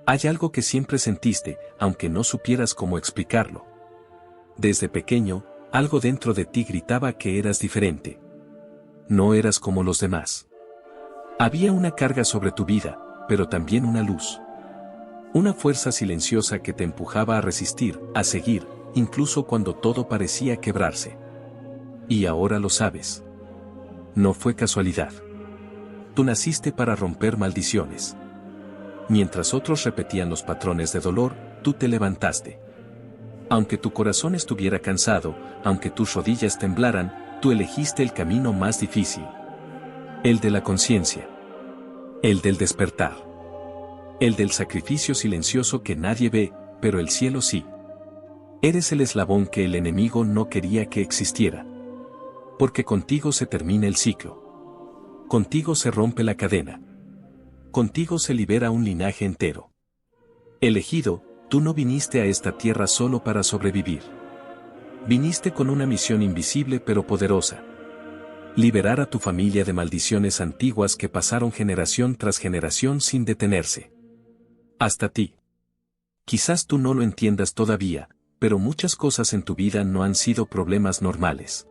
Hay algo que siempre sentiste, aunque no supieras cómo explicarlo. Desde pequeño, algo dentro de ti gritaba que eras diferente. No eras como los demás. Había una carga sobre tu vida, pero también una luz. Una fuerza silenciosa que te empujaba a resistir, a seguir, incluso cuando todo parecía quebrarse. Y ahora lo sabes. No fue casualidad. Tú naciste para romper maldiciones. Mientras otros repetían los patrones de dolor, tú te levantaste. Aunque tu corazón estuviera cansado, aunque tus rodillas temblaran, tú elegiste el camino más difícil. El de la conciencia. El del despertar. El del sacrificio silencioso que nadie ve, pero el cielo sí. Eres el eslabón que el enemigo no quería que existiera. Porque contigo se termina el ciclo. Contigo se rompe la cadena. Contigo se libera un linaje entero. Elegido, tú no viniste a esta tierra solo para sobrevivir. Viniste con una misión invisible pero poderosa. Liberar a tu familia de maldiciones antiguas que pasaron generación tras generación sin detenerse. Hasta ti. Quizás tú no lo entiendas todavía, pero muchas cosas en tu vida no han sido problemas normales.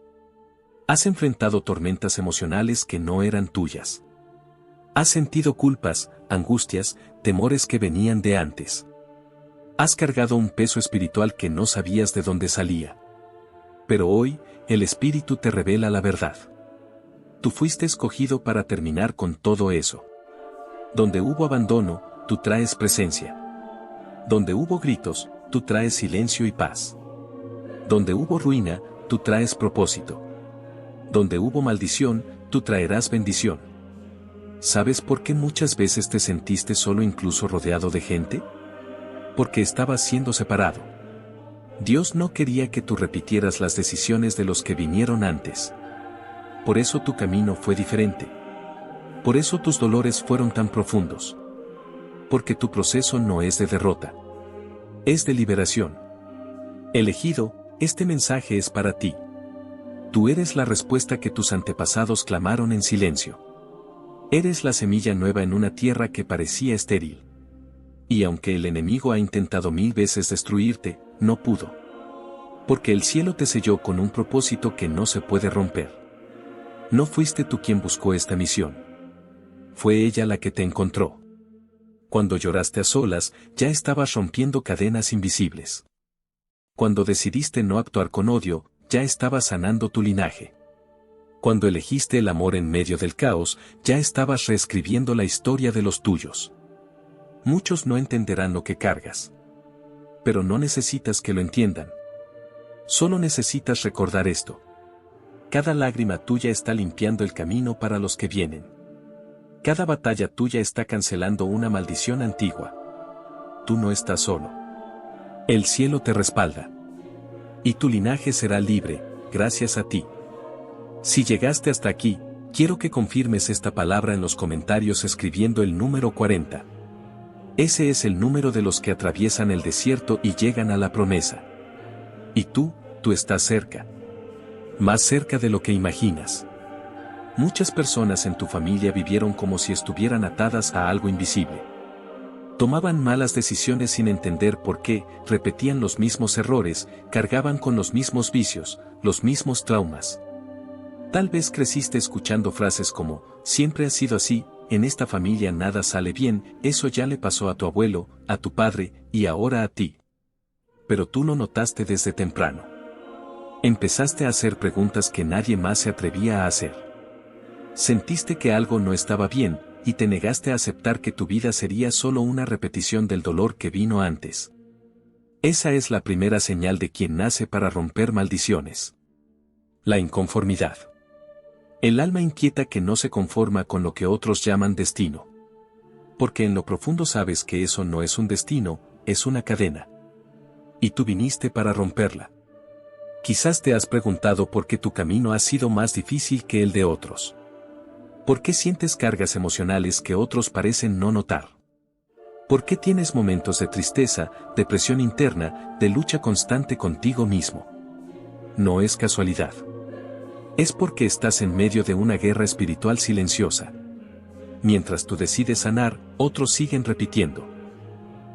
Has enfrentado tormentas emocionales que no eran tuyas. Has sentido culpas, angustias, temores que venían de antes. Has cargado un peso espiritual que no sabías de dónde salía. Pero hoy, el Espíritu te revela la verdad. Tú fuiste escogido para terminar con todo eso. Donde hubo abandono, tú traes presencia. Donde hubo gritos, tú traes silencio y paz. Donde hubo ruina, tú traes propósito. Donde hubo maldición, tú traerás bendición. ¿Sabes por qué muchas veces te sentiste solo incluso rodeado de gente? Porque estabas siendo separado. Dios no quería que tú repitieras las decisiones de los que vinieron antes. Por eso tu camino fue diferente. Por eso tus dolores fueron tan profundos. Porque tu proceso no es de derrota. Es de liberación. Elegido, este mensaje es para ti. Tú eres la respuesta que tus antepasados clamaron en silencio. Eres la semilla nueva en una tierra que parecía estéril. Y aunque el enemigo ha intentado 1000 veces destruirte, no pudo. Porque el cielo te selló con un propósito que no se puede romper. No fuiste tú quien buscó esta misión. Fue ella la que te encontró. Cuando lloraste a solas, ya estabas rompiendo cadenas invisibles. Cuando decidiste no actuar con odio, ya estabas sanando tu linaje. Cuando elegiste el amor en medio del caos, ya estabas reescribiendo la historia de los tuyos. Muchos no entenderán lo que cargas. Pero no necesitas que lo entiendan. Solo necesitas recordar esto. Cada lágrima tuya está limpiando el camino para los que vienen. Cada batalla tuya está cancelando una maldición antigua. Tú no estás solo. El cielo te respalda. Y tu linaje será libre, gracias a ti. Si llegaste hasta aquí, quiero que confirmes esta palabra en los comentarios escribiendo el número 40. Ese es el número de los que atraviesan el desierto y llegan a la promesa. Y tú estás cerca. Más cerca de lo que imaginas. Muchas personas en tu familia vivieron como si estuvieran atadas a algo invisible. Tomaban malas decisiones sin entender por qué, repetían los mismos errores, cargaban con los mismos vicios, los mismos traumas. Tal vez creciste escuchando frases como, siempre ha sido así, en esta familia nada sale bien, eso ya le pasó a tu abuelo, a tu padre, y ahora a ti. Pero tú lo notaste desde temprano. Empezaste a hacer preguntas que nadie más se atrevía a hacer. Sentiste que algo no estaba bien, y te negaste a aceptar que tu vida sería solo una repetición del dolor que vino antes. Esa es la primera señal de quien nace para romper maldiciones. La inconformidad. El alma inquieta que no se conforma con lo que otros llaman destino. Porque en lo profundo sabes que eso no es un destino, es una cadena. Y tú viniste para romperla. Quizás te has preguntado por qué tu camino ha sido más difícil que el de otros. ¿Por qué sientes cargas emocionales que otros parecen no notar? ¿Por qué tienes momentos de tristeza, depresión interna, de lucha constante contigo mismo? No es casualidad. Es porque estás en medio de una guerra espiritual silenciosa. Mientras tú decides sanar, otros siguen repitiendo.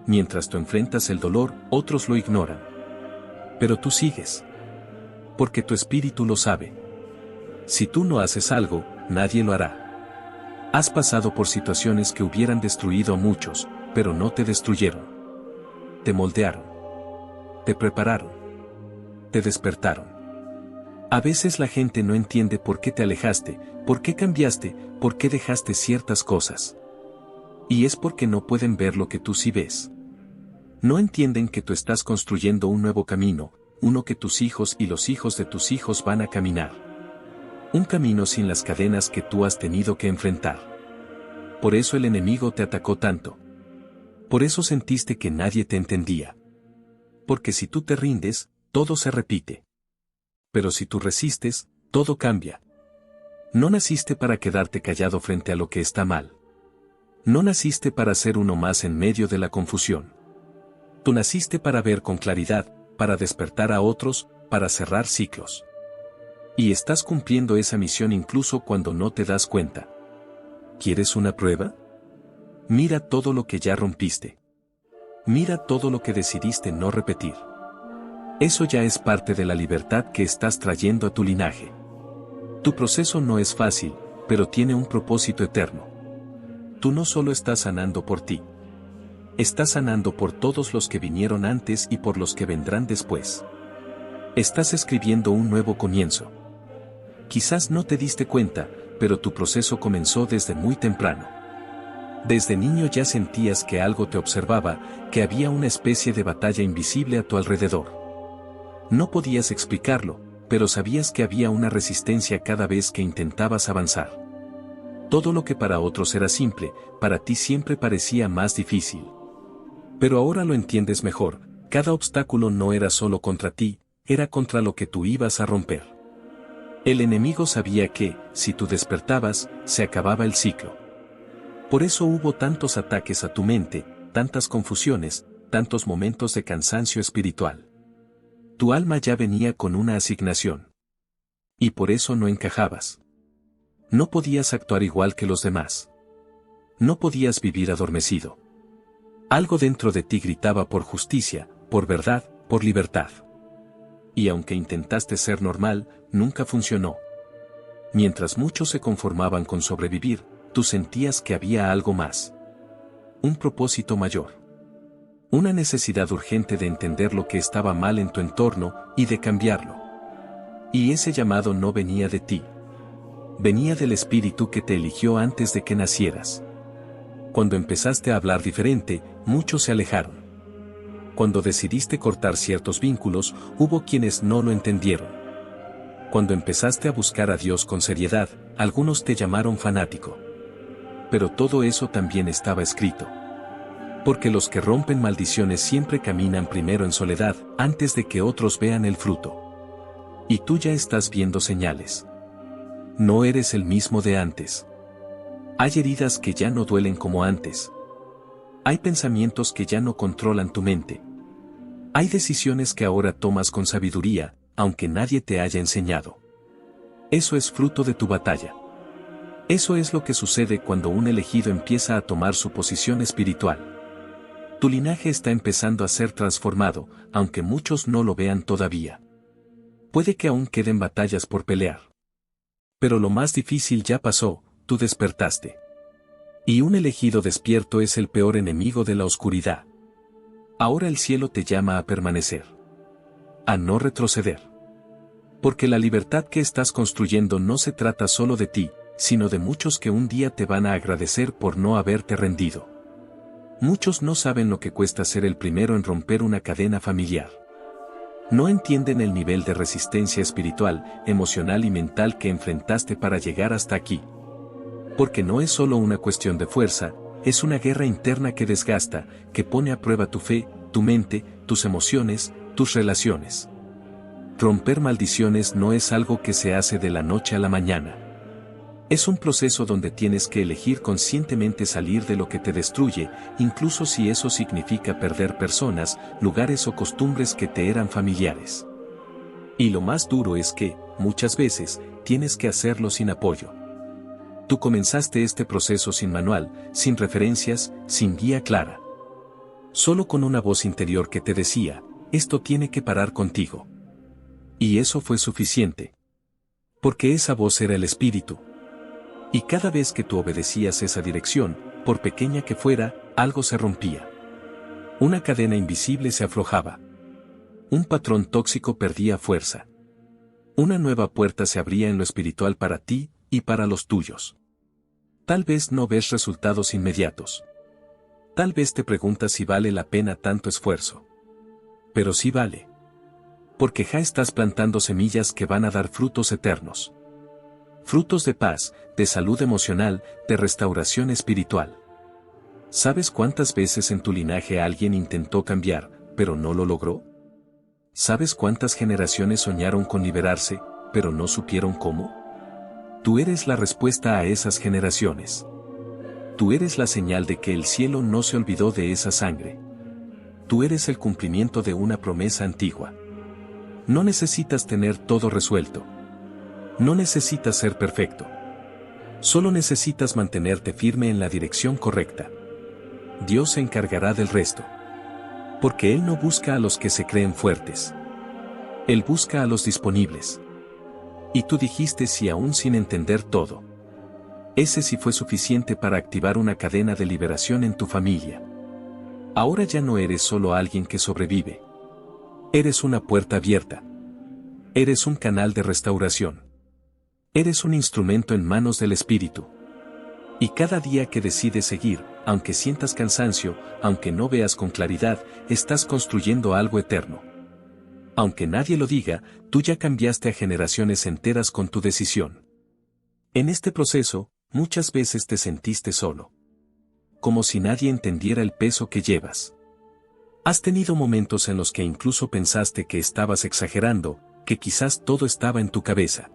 Mientras tú enfrentas el dolor, otros lo ignoran. Pero tú sigues. Porque tu espíritu lo sabe. Si tú no haces algo, nadie lo hará. Has pasado por situaciones que hubieran destruido a muchos, pero no te destruyeron. Te moldearon. Te prepararon. Te despertaron. A veces la gente no entiende por qué te alejaste, por qué cambiaste, por qué dejaste ciertas cosas. Y es porque no pueden ver lo que tú sí ves. No entienden que tú estás construyendo un nuevo camino, uno que tus hijos y los hijos de tus hijos van a caminar. Un camino sin las cadenas que tú has tenido que enfrentar. Por eso el enemigo te atacó tanto. Por eso sentiste que nadie te entendía. Porque si tú te rindes, todo se repite. Pero si tú resistes, todo cambia. No naciste para quedarte callado frente a lo que está mal. No naciste para ser uno más en medio de la confusión. Tú naciste para ver con claridad, para despertar a otros, para cerrar ciclos. Y estás cumpliendo esa misión incluso cuando no te das cuenta. ¿Quieres una prueba? Mira todo lo que ya rompiste. Mira todo lo que decidiste no repetir. Eso ya es parte de la libertad que estás trayendo a tu linaje. Tu proceso no es fácil, pero tiene un propósito eterno. Tú no solo estás sanando por ti. Estás sanando por todos los que vinieron antes y por los que vendrán después. Estás escribiendo un nuevo comienzo. Quizás no te diste cuenta, pero tu proceso comenzó desde muy temprano. Desde niño ya sentías que algo te observaba, que había una especie de batalla invisible a tu alrededor. No podías explicarlo, pero sabías que había una resistencia cada vez que intentabas avanzar. Todo lo que para otros era simple, para ti siempre parecía más difícil. Pero ahora lo entiendes mejor, cada obstáculo no era solo contra ti, era contra lo que tú ibas a romper. El enemigo sabía que, si tú despertabas, se acababa el ciclo. Por eso hubo tantos ataques a tu mente, tantas confusiones, tantos momentos de cansancio espiritual. Tu alma ya venía con una asignación. Y por eso no encajabas. No podías actuar igual que los demás. No podías vivir adormecido. Algo dentro de ti gritaba por justicia, por verdad, por libertad. Y aunque intentaste ser normal, nunca funcionó. Mientras muchos se conformaban con sobrevivir, tú sentías que había algo más. Un propósito mayor. Una necesidad urgente de entender lo que estaba mal en tu entorno y de cambiarlo. Y ese llamado no venía de ti. Venía del espíritu que te eligió antes de que nacieras. Cuando empezaste a hablar diferente, muchos se alejaron. Cuando decidiste cortar ciertos vínculos, hubo quienes no lo entendieron. Cuando empezaste a buscar a Dios con seriedad, algunos te llamaron fanático. Pero todo eso también estaba escrito. Porque los que rompen maldiciones siempre caminan primero en soledad, antes de que otros vean el fruto. Y tú ya estás viendo señales. No eres el mismo de antes. Hay heridas que ya no duelen como antes. Hay pensamientos que ya no controlan tu mente. Hay decisiones que ahora tomas con sabiduría, aunque nadie te haya enseñado. Eso es fruto de tu batalla. Eso es lo que sucede cuando un elegido empieza a tomar su posición espiritual. Tu linaje está empezando a ser transformado, aunque muchos no lo vean todavía. Puede que aún queden batallas por pelear. Pero lo más difícil ya pasó, tú despertaste. Y un elegido despierto es el peor enemigo de la oscuridad. Ahora el cielo te llama a permanecer. A no retroceder. Porque la libertad que estás construyendo no se trata solo de ti, sino de muchos que un día te van a agradecer por no haberte rendido. Muchos no saben lo que cuesta ser el primero en romper una cadena familiar. No entienden el nivel de resistencia espiritual, emocional y mental que enfrentaste para llegar hasta aquí. Porque no es solo una cuestión de fuerza, es una guerra interna que desgasta, que pone a prueba tu fe, tu mente, tus emociones, tus relaciones. Romper maldiciones no es algo que se hace de la noche a la mañana. Es un proceso donde tienes que elegir conscientemente salir de lo que te destruye, incluso si eso significa perder personas, lugares o costumbres que te eran familiares. Y lo más duro es que, muchas veces, tienes que hacerlo sin apoyo. Tú comenzaste este proceso sin manual, sin referencias, sin guía clara. solo con una voz interior que te decía, esto tiene que parar contigo. Y eso fue suficiente. Porque esa voz era el espíritu. Y cada vez que tú obedecías esa dirección, por pequeña que fuera, algo se rompía. Una cadena invisible se aflojaba. Un patrón tóxico perdía fuerza. Una nueva puerta se abría en lo espiritual para ti y para los tuyos. Tal vez no ves resultados inmediatos. Tal vez te preguntas si vale la pena tanto esfuerzo. Pero sí vale. Porque ya estás plantando semillas que van a dar frutos eternos. Frutos de paz, de salud emocional, de restauración espiritual. ¿Sabes cuántas veces en tu linaje alguien intentó cambiar, pero no lo logró? ¿Sabes cuántas generaciones soñaron con liberarse, pero no supieron cómo? Tú eres la respuesta a esas generaciones. Tú eres la señal de que el cielo no se olvidó de esa sangre. Tú eres el cumplimiento de una promesa antigua. No necesitas tener todo resuelto. No necesitas ser perfecto. Solo necesitas mantenerte firme en la dirección correcta. Dios se encargará del resto. Porque Él no busca a los que se creen fuertes. Él busca a los disponibles. Y tú dijiste sí aún sin entender todo. Ese sí fue suficiente para activar una cadena de liberación en tu familia. Ahora ya no eres solo alguien que sobrevive. Eres una puerta abierta. Eres un canal de restauración. Eres un instrumento en manos del Espíritu. Y cada día que decides seguir, aunque sientas cansancio, aunque no veas con claridad, estás construyendo algo eterno. Aunque nadie lo diga, tú ya cambiaste a generaciones enteras con tu decisión. En este proceso, muchas veces te sentiste solo. Como si nadie entendiera el peso que llevas. Has tenido momentos en los que incluso pensaste que estabas exagerando, que quizás todo estaba en tu cabeza.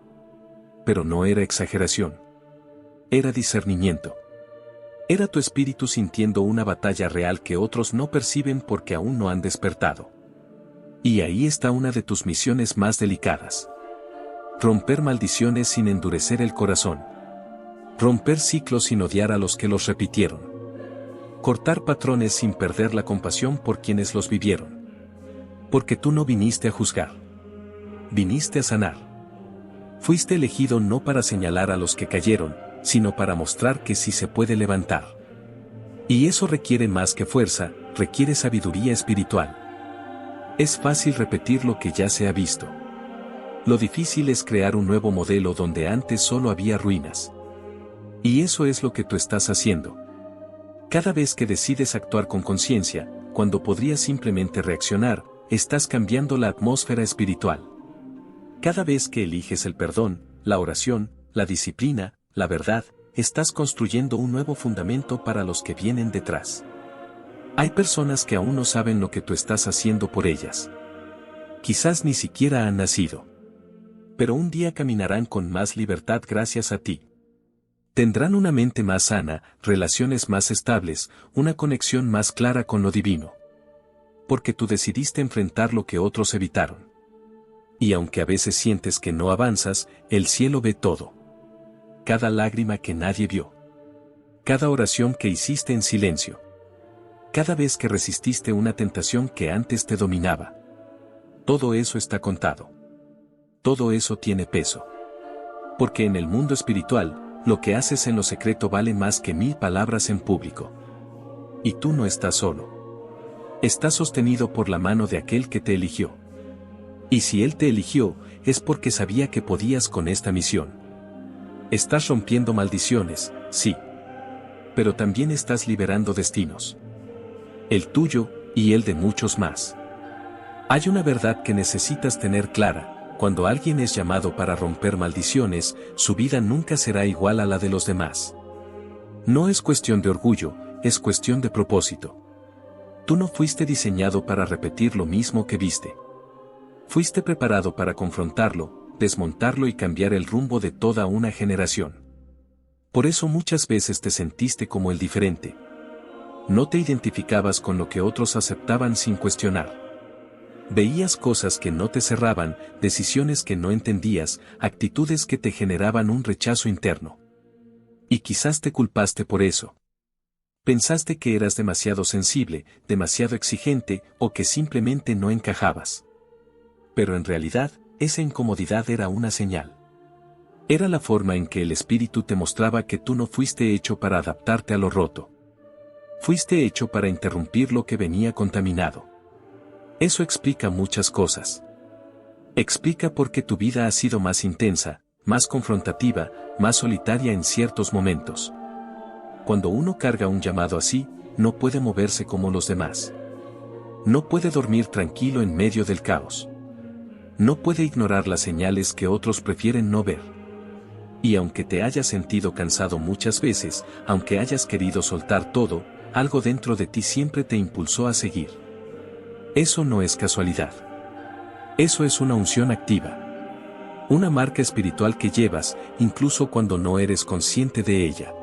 Pero no era exageración. Era discernimiento. Era tu espíritu sintiendo una batalla real que otros no perciben porque aún no han despertado. Y ahí está una de tus misiones más delicadas. Romper maldiciones sin endurecer el corazón. Romper ciclos sin odiar a los que los repitieron. Cortar patrones sin perder la compasión por quienes los vivieron. Porque tú no viniste a juzgar. Viniste a sanar. Fuiste elegido no para señalar a los que cayeron, sino para mostrar que sí se puede levantar. Y eso requiere más que fuerza, requiere sabiduría espiritual. Es fácil repetir lo que ya se ha visto. Lo difícil es crear un nuevo modelo donde antes solo había ruinas. Y eso es lo que tú estás haciendo. Cada vez que decides actuar con conciencia, cuando podrías simplemente reaccionar, estás cambiando la atmósfera espiritual. Cada vez que eliges el perdón, la oración, la disciplina, la verdad, estás construyendo un nuevo fundamento para los que vienen detrás. Hay personas que aún no saben lo que tú estás haciendo por ellas. Quizás ni siquiera han nacido. Pero un día caminarán con más libertad gracias a ti. Tendrán una mente más sana, relaciones más estables, una conexión más clara con lo divino. Porque tú decidiste enfrentar lo que otros evitaron. Y aunque a veces sientes que no avanzas, el cielo ve todo. Cada lágrima que nadie vio. Cada oración que hiciste en silencio. Cada vez que resististe una tentación que antes te dominaba. Todo eso está contado. Todo eso tiene peso. Porque en el mundo espiritual, lo que haces en lo secreto vale más que 1000 palabras en público. Y tú no estás solo. Estás sostenido por la mano de aquel que te eligió. Y si Él te eligió, es porque sabía que podías con esta misión. Estás rompiendo maldiciones, sí. Pero también estás liberando destinos. El tuyo, y el de muchos más. Hay una verdad que necesitas tener clara: cuando alguien es llamado para romper maldiciones, su vida nunca será igual a la de los demás. No es cuestión de orgullo, es cuestión de propósito. Tú no fuiste diseñado para repetir lo mismo que viste. Fuiste preparado para confrontarlo, desmontarlo y cambiar el rumbo de toda una generación. Por eso muchas veces te sentiste como el diferente. No te identificabas con lo que otros aceptaban sin cuestionar. Veías cosas que no te cerraban, decisiones que no entendías, actitudes que te generaban un rechazo interno. Y quizás te culpaste por eso. Pensaste que eras demasiado sensible, demasiado exigente o que simplemente no encajabas. Pero en realidad, esa incomodidad era una señal. Era la forma en que el espíritu te mostraba que tú no fuiste hecho para adaptarte a lo roto. Fuiste hecho para interrumpir lo que venía contaminado. Eso explica muchas cosas. Explica por qué tu vida ha sido más intensa, más confrontativa, más solitaria en ciertos momentos. Cuando uno carga un llamado así, no puede moverse como los demás. No puede dormir tranquilo en medio del caos. No puede ignorar las señales que otros prefieren no ver. Y aunque te hayas sentido cansado muchas veces, aunque hayas querido soltar todo, algo dentro de ti siempre te impulsó a seguir. Eso no es casualidad. Eso es una unción activa. Una marca espiritual que llevas, incluso cuando no eres consciente de ella.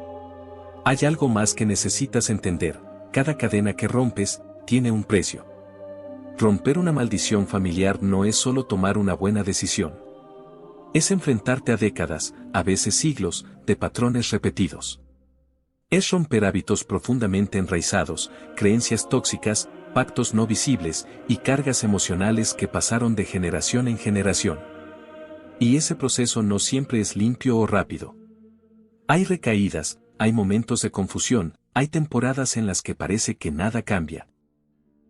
Hay algo más que necesitas entender: cada cadena que rompes, tiene un precio. Romper una maldición familiar no es solo tomar una buena decisión. Es enfrentarte a décadas, a veces siglos, de patrones repetidos. Es romper hábitos profundamente enraizados, creencias tóxicas, pactos no visibles y cargas emocionales que pasaron de generación en generación. Y ese proceso no siempre es limpio o rápido. Hay recaídas, hay momentos de confusión, hay temporadas en las que parece que nada cambia.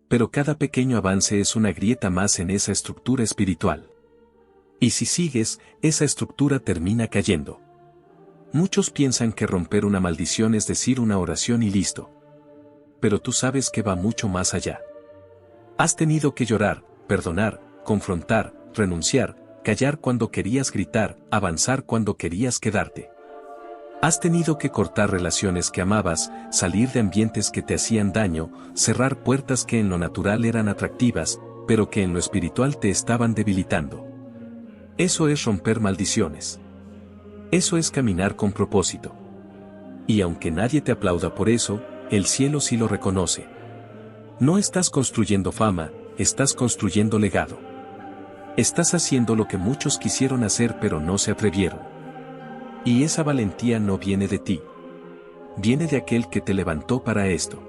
Pero cada pequeño avance es una grieta más en esa estructura espiritual. Y si sigues, esa estructura termina cayendo. Muchos piensan que romper una maldición es decir una oración y listo. Pero tú sabes que va mucho más allá. Has tenido que llorar, perdonar, confrontar, renunciar, callar cuando querías gritar, avanzar cuando querías quedarte. Has tenido que cortar relaciones que amabas, salir de ambientes que te hacían daño, cerrar puertas que en lo natural eran atractivas, pero que en lo espiritual te estaban debilitando. Eso es romper maldiciones. Eso es caminar con propósito. Y aunque nadie te aplauda por eso, el cielo sí lo reconoce. No estás construyendo fama, estás construyendo legado. Estás haciendo lo que muchos quisieron hacer pero no se atrevieron. Y esa valentía no viene de ti. Viene de aquel que te levantó para esto.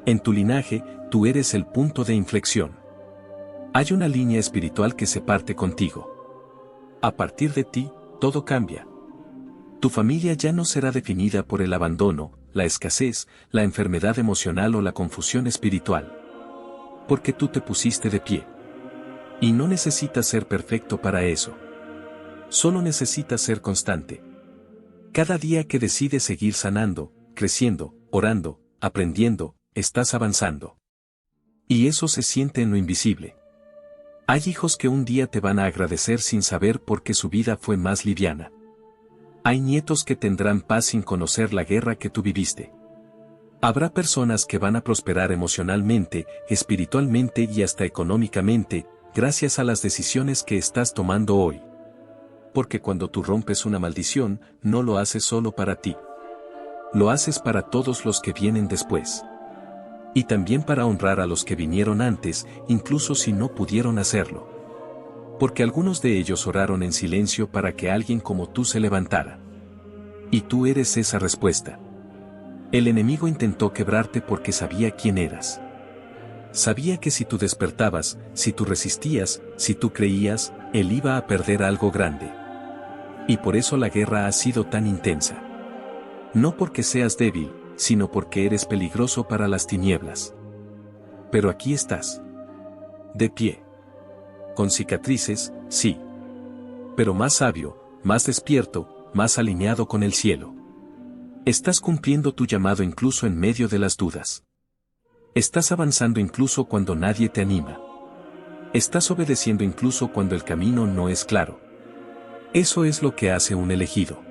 En tu linaje, tú eres el punto de inflexión. Hay una línea espiritual que se parte contigo. A partir de ti, todo cambia. Tu familia ya no será definida por el abandono, la escasez, la enfermedad emocional o la confusión espiritual. Porque tú te pusiste de pie. Y no necesitas ser perfecto para eso. Solo necesitas ser constante. Cada día que decides seguir sanando, creciendo, orando, aprendiendo, estás avanzando. Y eso se siente en lo invisible. Hay hijos que un día te van a agradecer sin saber por qué su vida fue más liviana. Hay nietos que tendrán paz sin conocer la guerra que tú viviste. Habrá personas que van a prosperar emocionalmente, espiritualmente y hasta económicamente, gracias a las decisiones que estás tomando hoy. Porque cuando tú rompes una maldición, no lo haces solo para ti. Lo haces para todos los que vienen después. Y también para honrar a los que vinieron antes, incluso si no pudieron hacerlo. Porque algunos de ellos oraron en silencio para que alguien como tú se levantara. Y tú eres esa respuesta. El enemigo intentó quebrarte porque sabía quién eras. Sabía que si tú despertabas, si tú resistías, si tú creías, él iba a perder algo grande. Y por eso la guerra ha sido tan intensa. No porque seas débil, sino porque eres peligroso para las tinieblas. Pero aquí estás. De pie. Con cicatrices, sí. Pero más sabio, más despierto, más alineado con el cielo. Estás cumpliendo tu llamado incluso en medio de las dudas. Estás avanzando incluso cuando nadie te anima. Estás obedeciendo incluso cuando el camino no es claro. Eso es lo que hace un elegido.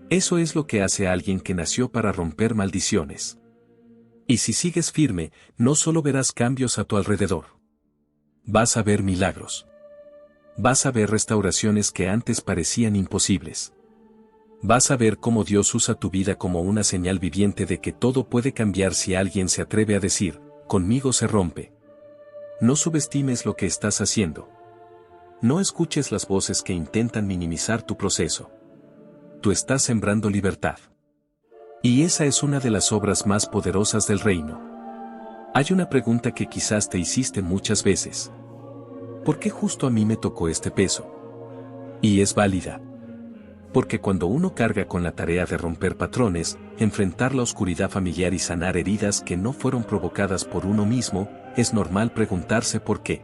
Eso es lo que hace a alguien que nació para romper maldiciones. Y si sigues firme, no solo verás cambios a tu alrededor. Vas a ver milagros. Vas a ver restauraciones que antes parecían imposibles. Vas a ver cómo Dios usa tu vida como una señal viviente de que todo puede cambiar si alguien se atreve a decir, conmigo se rompe. No subestimes lo que estás haciendo. No escuches las voces que intentan minimizar tu proceso. Tú estás sembrando libertad. Y esa es una de las obras más poderosas del reino. Hay una pregunta que quizás te hiciste muchas veces. ¿Por qué justo a mí me tocó este peso? Y es válida. Porque cuando uno carga con la tarea de romper patrones, enfrentar la oscuridad familiar y sanar heridas que no fueron provocadas por uno mismo, es normal preguntarse por qué.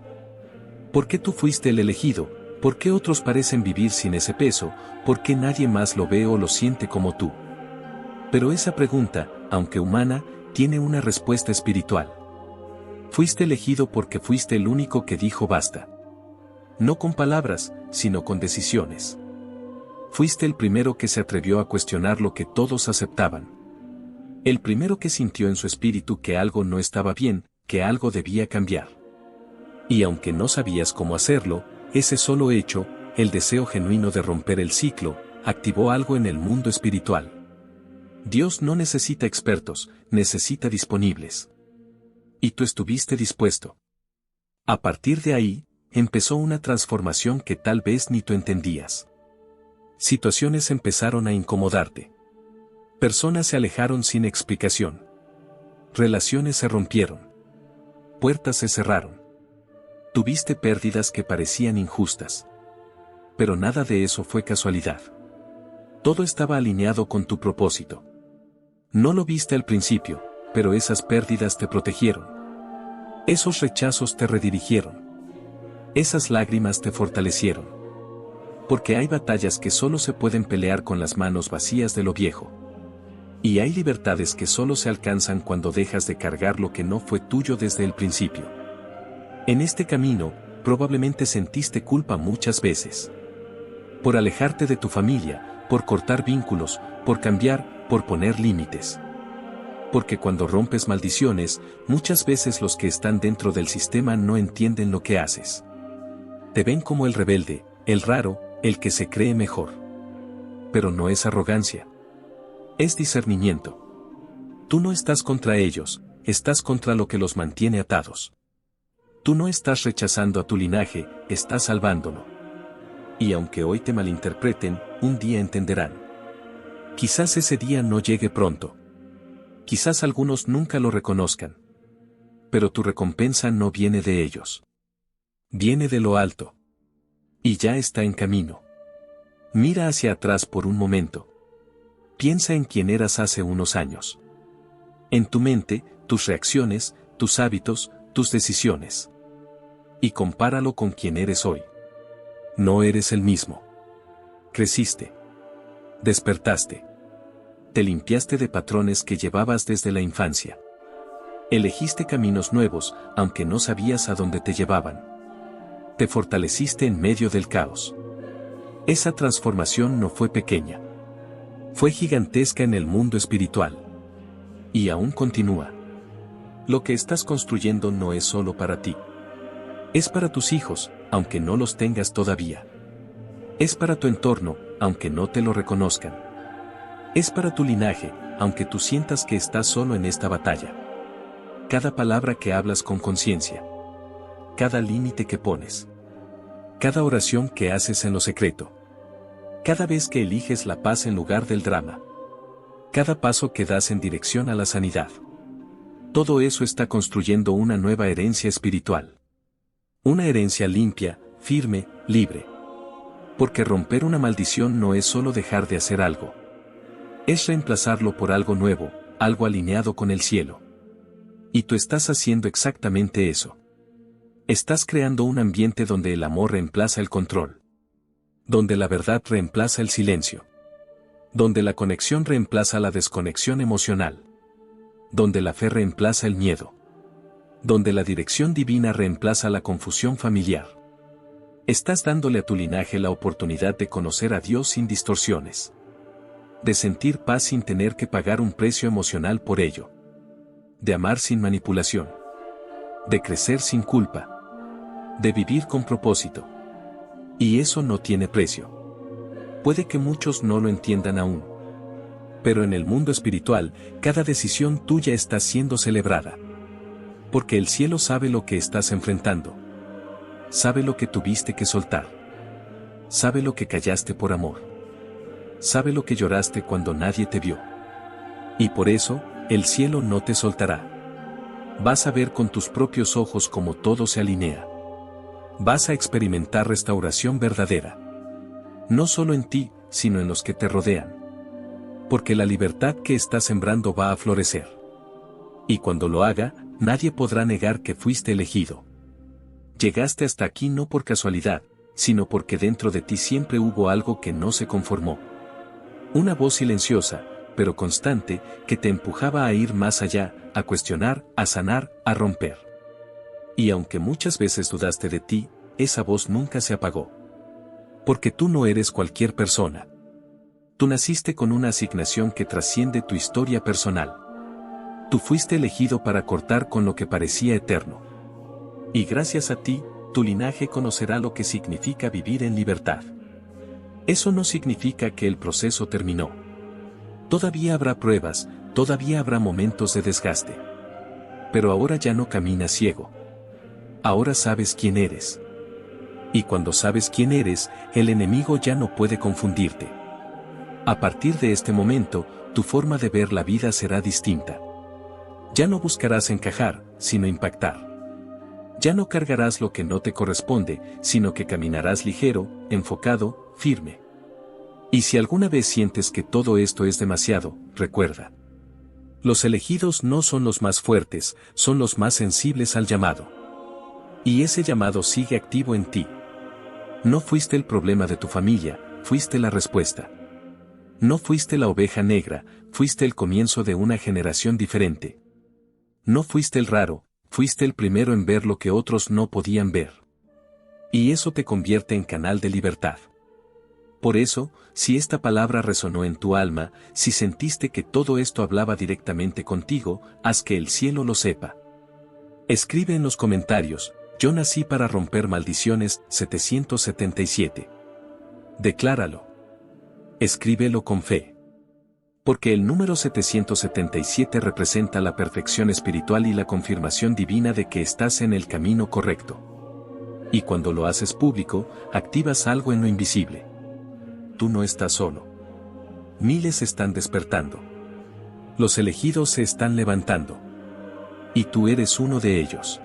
¿Por qué tú fuiste el elegido? ¿Por qué otros parecen vivir sin ese peso? ¿Por qué nadie más lo ve o lo siente como tú? Pero esa pregunta, aunque humana, tiene una respuesta espiritual. Fuiste elegido porque fuiste el único que dijo basta. No con palabras, sino con decisiones. Fuiste el primero que se atrevió a cuestionar lo que todos aceptaban. El primero que sintió en su espíritu que algo no estaba bien, que algo debía cambiar. Y aunque no sabías cómo hacerlo, ese solo hecho, el deseo genuino de romper el ciclo, activó algo en el mundo espiritual. Dios no necesita expertos, necesita disponibles. Y tú estuviste dispuesto. A partir de ahí, empezó una transformación que tal vez ni tú entendías. Situaciones empezaron a incomodarte. Personas se alejaron sin explicación. Relaciones se rompieron. Puertas se cerraron. Tuviste pérdidas que parecían injustas. Pero nada de eso fue casualidad. Todo estaba alineado con tu propósito. No lo viste al principio, pero esas pérdidas te protegieron. Esos rechazos te redirigieron. Esas lágrimas te fortalecieron. Porque hay batallas que solo se pueden pelear con las manos vacías de lo viejo. Y hay libertades que solo se alcanzan cuando dejas de cargar lo que no fue tuyo desde el principio. En este camino, probablemente sentiste culpa muchas veces. Por alejarte de tu familia, por cortar vínculos, por cambiar, por poner límites. Porque cuando rompes maldiciones, muchas veces los que están dentro del sistema no entienden lo que haces. Te ven como el rebelde, el raro, el que se cree mejor. Pero no es arrogancia. Es discernimiento. Tú no estás contra ellos, estás contra lo que los mantiene atados. Tú no estás rechazando a tu linaje, estás salvándolo. Y aunque hoy te malinterpreten, un día entenderán. Quizás ese día no llegue pronto. Quizás algunos nunca lo reconozcan. Pero tu recompensa no viene de ellos. Viene de lo alto. Y ya está en camino. Mira hacia atrás por un momento. Piensa en quién eras hace unos años. En tu mente, tus reacciones, tus hábitos, tus decisiones. Y compáralo con quién eres hoy. No eres el mismo. Creciste. Despertaste. Te limpiaste de patrones que llevabas desde la infancia. Elegiste caminos nuevos, aunque no sabías a dónde te llevaban. Te fortaleciste en medio del caos. Esa transformación no fue pequeña. Fue gigantesca en el mundo espiritual. Y aún continúa. Lo que estás construyendo no es solo para ti. Es para tus hijos, aunque no los tengas todavía. Es para tu entorno, aunque no te lo reconozcan. Es para tu linaje, aunque tú sientas que estás solo en esta batalla. Cada palabra que hablas con conciencia. Cada límite que pones. Cada oración que haces en lo secreto. Cada vez que eliges la paz en lugar del drama. Cada paso que das en dirección a la sanidad. Todo eso está construyendo una nueva herencia espiritual. Una herencia limpia, firme, libre. Porque romper una maldición no es solo dejar de hacer algo. Es reemplazarlo por algo nuevo, algo alineado con el cielo. Y tú estás haciendo exactamente eso. Estás creando un ambiente donde el amor reemplaza el control. Donde la verdad reemplaza el silencio. Donde la conexión reemplaza la desconexión emocional. Donde la fe reemplaza el miedo. Donde la dirección divina reemplaza la confusión familiar. Estás dándole a tu linaje la oportunidad de conocer a Dios sin distorsiones. De sentir paz sin tener que pagar un precio emocional por ello. De amar sin manipulación. De crecer sin culpa. De vivir con propósito. Y eso no tiene precio. Puede que muchos no lo entiendan aún. Pero en el mundo espiritual, cada decisión tuya está siendo celebrada. Porque el cielo sabe lo que estás enfrentando. Sabe lo que tuviste que soltar. Sabe lo que callaste por amor. Sabe lo que lloraste cuando nadie te vio. Y por eso, el cielo no te soltará. Vas a ver con tus propios ojos cómo todo se alinea. Vas a experimentar restauración verdadera. No solo en ti, sino en los que te rodean. Porque la libertad que estás sembrando va a florecer. Y cuando lo haga, nadie podrá negar que fuiste elegido. Llegaste hasta aquí no por casualidad, sino porque dentro de ti siempre hubo algo que no se conformó. Una voz silenciosa, pero constante, que te empujaba a ir más allá, a cuestionar, a sanar, a romper. Y aunque muchas veces dudaste de ti, esa voz nunca se apagó. Porque tú no eres cualquier persona. Tú naciste con una asignación que trasciende tu historia personal. Tú fuiste elegido para cortar con lo que parecía eterno. Y gracias a ti, tu linaje conocerá lo que significa vivir en libertad. Eso no significa que el proceso terminó. Todavía habrá pruebas, todavía habrá momentos de desgaste. Pero ahora ya no caminas ciego. Ahora sabes quién eres. Y cuando sabes quién eres, el enemigo ya no puede confundirte. A partir de este momento, tu forma de ver la vida será distinta. Ya no buscarás encajar, sino impactar. Ya no cargarás lo que no te corresponde, sino que caminarás ligero, enfocado, firme. Y si alguna vez sientes que todo esto es demasiado, recuerda. Los elegidos no son los más fuertes, son los más sensibles al llamado. Y ese llamado sigue activo en ti. No fuiste el problema de tu familia, fuiste la respuesta. No fuiste la oveja negra, fuiste el comienzo de una generación diferente. No fuiste el raro, fuiste el primero en ver lo que otros no podían ver. Y eso te convierte en canal de libertad. Por eso, si esta palabra resonó en tu alma, si sentiste que todo esto hablaba directamente contigo, haz que el cielo lo sepa. Escribe en los comentarios, yo nací para romper maldiciones, 777. Decláralo. Escríbelo con fe. Porque el número 777 representa la perfección espiritual y la confirmación divina de que estás en el camino correcto. Y cuando lo haces público, activas algo en lo invisible. Tú no estás solo. Miles están despertando. Los elegidos se están levantando. Y tú eres uno de ellos.